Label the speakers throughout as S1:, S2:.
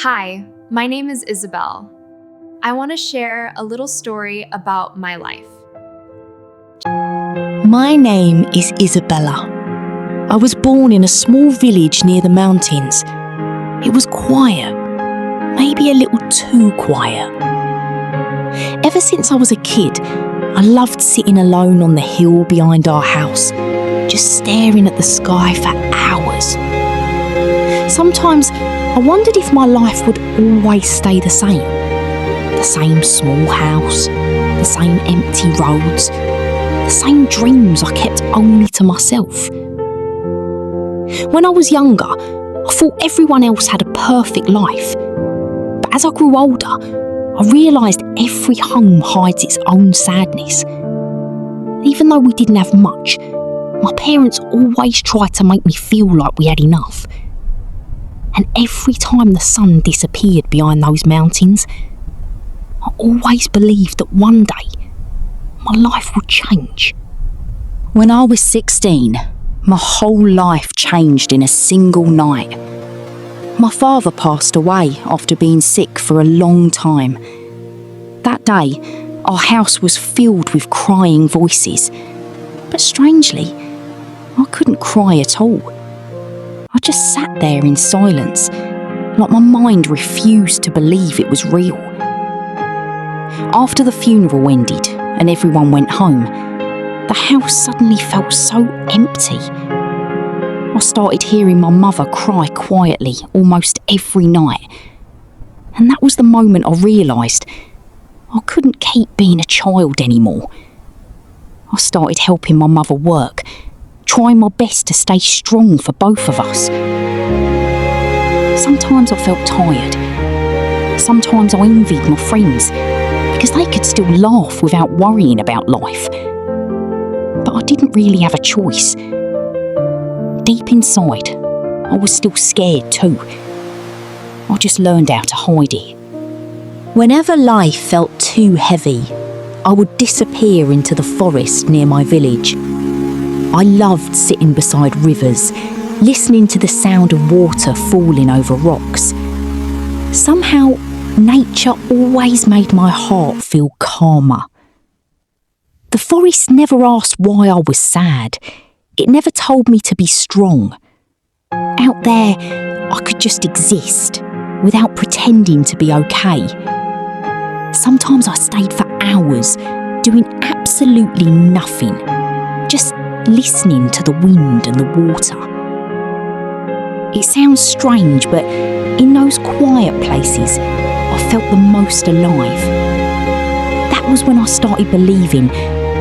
S1: Hi, my name is Isabel. I want to share a little story about my life.
S2: My name is Isabella. I was born in a small village near the mountains. It was quiet, maybe a little too quiet. Ever since I was a kid, I loved sitting alone on the hill behind our house, just staring at the sky for hours. Sometimes I wondered if my life would always stay the same. The same small house, the same empty roads, the same dreams I kept only to myself. When I was younger, I thought everyone else had a perfect life. But as I grew older, I realised every home hides its own sadness. Even though we didn't have much, my parents always tried to make me feel like we had enough. And every time the sun disappeared behind those mountains, I always believed that one day my life would change. When I was 16, my whole life changed in a single night. My father passed away after being sick for a long time. That day, our house was filled with crying voices. But strangely, I couldn't cry at all. I just sat there in silence, like my mind refused to believe it was real. After the funeral ended and everyone went home, the house suddenly felt so empty. I started hearing my mother cry quietly almost every night. And that was the moment I realised I couldn't keep being a child anymore. I started helping my mother work, trying my best to stay strong for both of us. Sometimes I felt tired. Sometimes I envied my friends because they could still laugh without worrying about life. But I didn't really have a choice. Deep inside, I was still scared too. I just learned how to hide it. Whenever life felt too heavy, I would disappear into the forest near my village. I loved sitting beside rivers, listening to the sound of water falling over rocks. Somehow, nature always made my heart feel calmer. The forest never asked why I was sad. It never told me to be strong. Out there, I could just exist without pretending to be okay. Sometimes I stayed for hours, doing absolutely nothing, just listening to the wind and the water. It sounds strange, but in those quiet places, I felt the most alive. That was when I started believing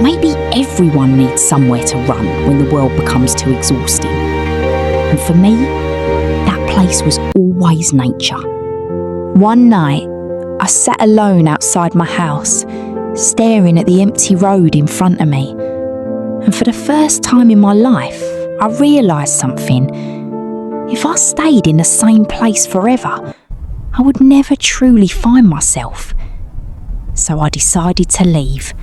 S2: maybe everyone needs somewhere to run when the world becomes too exhausting. And for me, that place was always nature. One night, I sat alone outside my house, staring at the empty road in front of me. And for the first time in my life, I realised something. If I stayed in the same place forever, I would never truly find myself. So I decided to leave.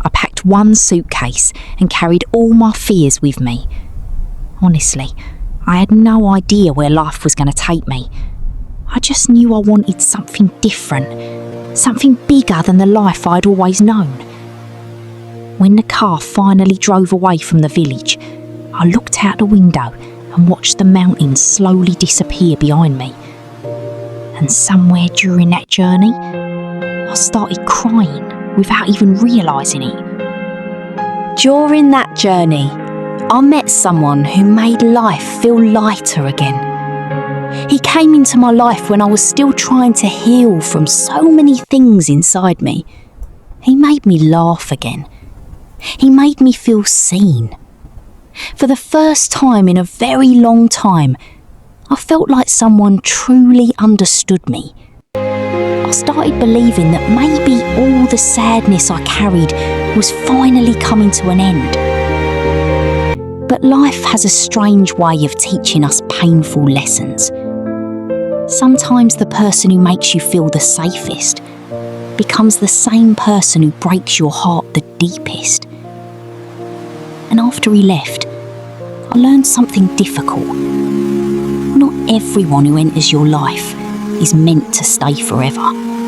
S2: I packed one suitcase and carried all my fears with me. Honestly, I had no idea where life was going to take me. I just knew I wanted something different, something bigger than the life I'd always known. When the car finally drove away from the village, I looked out the window and watched the mountains slowly disappear behind me. And somewhere during that journey, I started crying without even realising it. During that journey, I met someone who made life feel lighter again. He came into my life when I was still trying to heal from so many things inside me. He made me laugh again. He made me feel seen. For the first time in a very long time, I felt like someone truly understood me. I started believing that maybe all the sadness I carried was finally coming to an end. But life has a strange way of teaching us painful lessons. Sometimes the person who makes you feel the safest becomes the same person who breaks your heart the deepest. And after he left, I learned something difficult. Not everyone who enters your life is meant to stay forever.